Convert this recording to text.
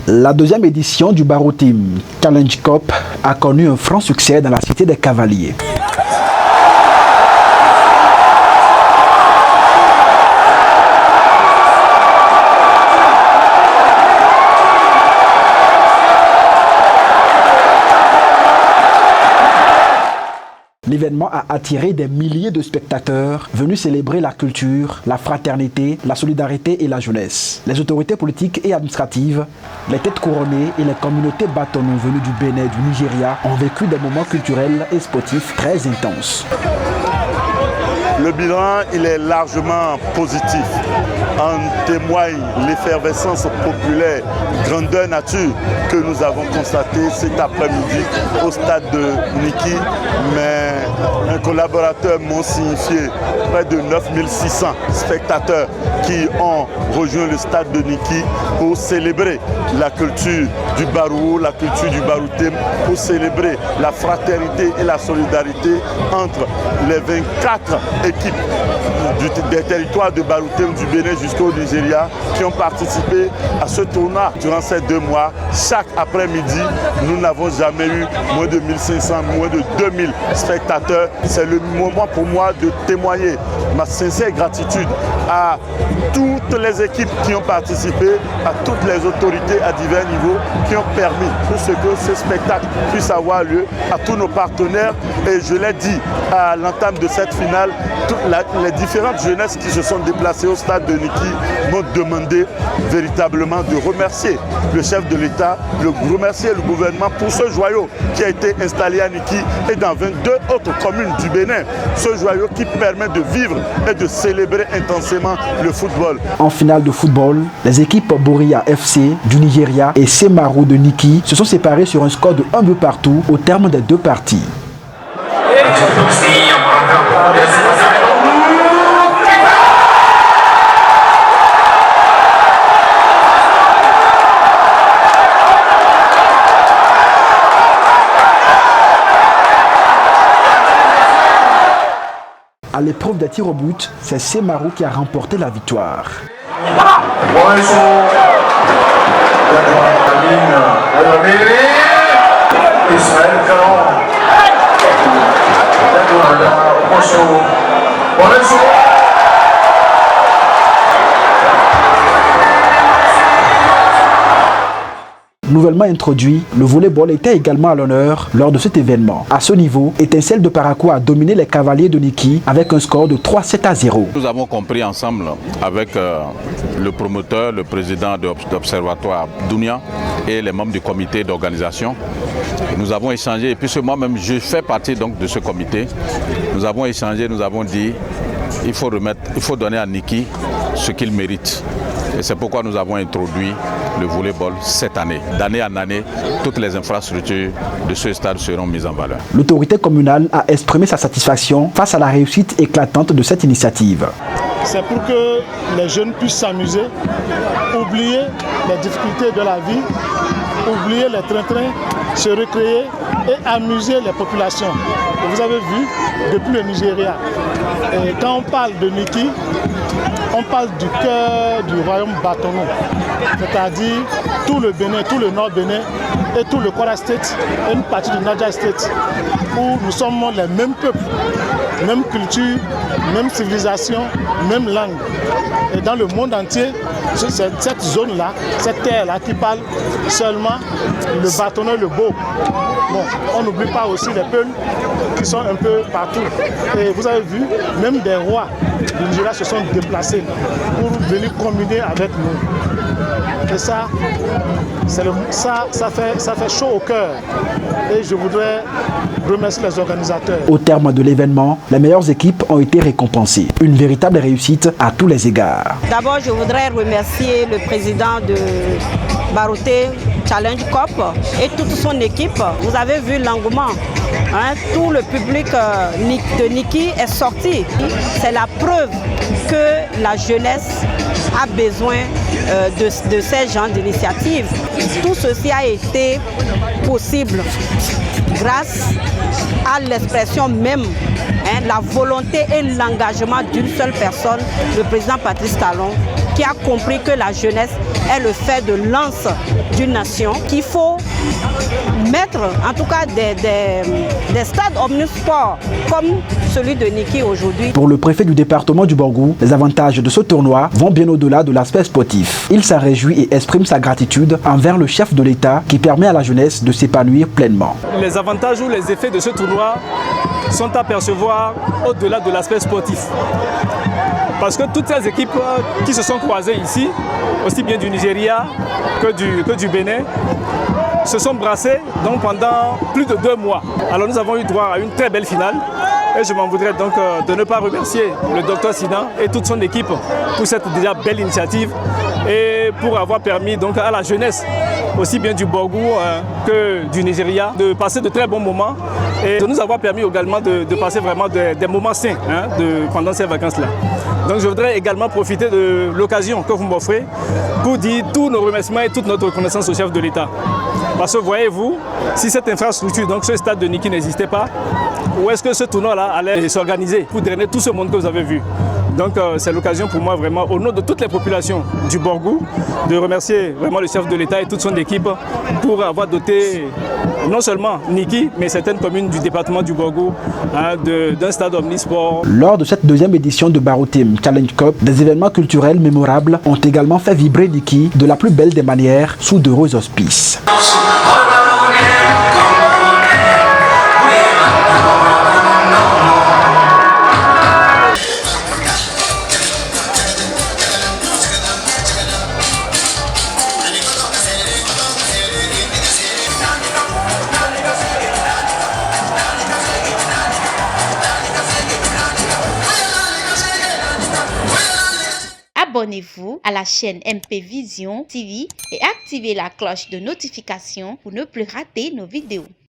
La deuxième édition du Barreau Team Challenge Cup a connu un franc succès dans la cité des Cavaliers. L'événement a attiré des milliers de spectateurs venus célébrer la culture, la fraternité, la solidarité et la jeunesse. Les autorités politiques et administratives, les têtes couronnées et les communautés bâtonnons venues du Bénin et du Nigeria ont vécu des moments culturels et sportifs très intenses. Le bilan, il est largement positif. En témoigne l'effervescence populaire, grandeur nature que nous avons constatée cet après-midi au stade de Niki. Mais un collaborateur m'a signifié près de 9600 spectateurs qui ont rejoint le stade de Niki pour célébrer la culture du Barou, la culture du Baroutem, pour célébrer la fraternité et la solidarité entre les 24 équipes des territoires de Baroutem, du Bénin jusqu'au Nigeria qui ont participé à ce tournoi durant ces 2 mois. Chaque après-midi, nous n'avons jamais eu moins de 1500, moins de 2000 spectateurs. C'est le moment pour moi de témoigner ma sincère gratitude à toutes les équipes qui ont participé, à toutes les autorités à divers niveaux qui ont permis pour ce que ce spectacle puisse avoir lieu, à tous nos partenaires. Et je l'ai dit à l'entame de cette finale, les différentes jeunesses qui se sont déplacées au stade de Niki m'ont demandé véritablement de remercier le chef de l'État, de remercier le gouvernement pour ce joyau qui a été installé à Niki et dans 22 autres communes du Bénin. Ce joyau qui permet de vivre et de célébrer intensément le football. En finale de football, les équipes Boria FC du Nigeria et Semaru de Niki se sont séparées sur un score de 1 but partout au terme des 2 parties. À l'épreuve des tirs au but, c'est Semaru qui a remporté la victoire. Nouvellement introduit, le volleyball était également à l'honneur lors de cet événement. À ce niveau, Étincelle de Parakou a dominé les Cavaliers de Niki avec un score de 3-7-0. Nous avons compris ensemble avec le promoteur, le président de l'Observatoire Dounia et les membres du comité d'organisation. Nous avons échangé, et puis moi-même je fais partie donc de ce comité. Nous avons échangé, nous avons dit il faut donner à Niki ce qu'il mérite. Et c'est pourquoi nous avons introduit le volleyball cette année. D'année en année, toutes les infrastructures de ce stade seront mises en valeur. L'autorité communale a exprimé sa satisfaction face à la réussite éclatante de cette initiative. C'est pour que les jeunes puissent s'amuser, oublier les difficultés de la vie, oublier les trains-trains, se recréer et amuser les populations. Et vous avez vu, depuis le Nigeria, et quand on parle de Niki, on parle du cœur du royaume bâtonnon, c'est-à-dire tout le Bénin, tout le Nord Bénin et tout le Kwara State et une partie du Niger State, où nous sommes les mêmes peuples, même culture, même civilisation, même langue. Et dans le monde entier, c'est cette zone-là, cette terre-là qui parle seulement le bâtonnon et le beau. Bon, on n'oublie pas aussi les peuples qui sont un peu partout. Et vous avez vu, même des rois du Nigeria se sont déplacés pour venir communier avec nous. Et ça, ça fait chaud au cœur. Et je voudrais remercier les organisateurs. Au terme de l'événement, les meilleures équipes ont été récompensées. Une véritable réussite à tous les égards. D'abord, je voudrais remercier le président de Baroutem Challenge Cup et toute son équipe. Vous avez vu l'engouement. Tout le public de Niki est sorti. C'est la preuve que la jeunesse a besoin de ces genres d'initiatives. Tout ceci a été possible grâce à l'expression même, la volonté et l'engagement d'une seule personne, le président Patrice Talon, qui a compris que la jeunesse est le fer de lance d'une nation, qu'il faut mettre en tout cas des stades omnisports comme celui de Niki aujourd'hui. Pour le préfet du département du Borgou, les avantages de ce tournoi vont bien au-delà de l'aspect sportif. Il s'en réjouit et exprime sa gratitude envers le chef de l'État qui permet à la jeunesse de s'épanouir pleinement. Les avantages ou les effets de ce tournoi sont à percevoir au-delà de l'aspect sportif. Parce que toutes ces équipes qui se sont croisées ici, aussi bien du Nigeria que du Bénin, se sont brassées donc pendant plus de 2 mois. Alors nous avons eu droit à une très belle finale. Et je m'en voudrais donc de ne pas remercier le docteur Sidan et toute son équipe pour cette déjà belle initiative et pour avoir permis donc à la jeunesse, aussi bien du Borgou que du Nigeria, de passer de très bons moments et de nous avoir permis également de passer vraiment des moments sains pendant ces vacances-là. Donc je voudrais également profiter de l'occasion que vous m'offrez pour dire tous nos remerciements et toute notre reconnaissance au chef de l'État. Parce que voyez-vous, si cette infrastructure, donc ce stade de Niki n'existait pas, où est-ce que ce tournoi-là allait s'organiser pour drainer tout ce monde que vous avez vu? Donc c'est l'occasion pour moi vraiment, au nom de toutes les populations du Borgou, de remercier vraiment le chef de l'État et toute son équipe pour avoir doté non seulement Niki, mais certaines communes du département du Borgou d'un stade omnisport. Lors de cette deuxième édition de Baroteam Challenge Cup, des événements culturels mémorables ont également fait vibrer Niki de la plus belle des manières sous d'heureux auspices. Abonnez-vous à la chaîne MP Vision TV et activez la cloche de notification pour ne plus rater nos vidéos.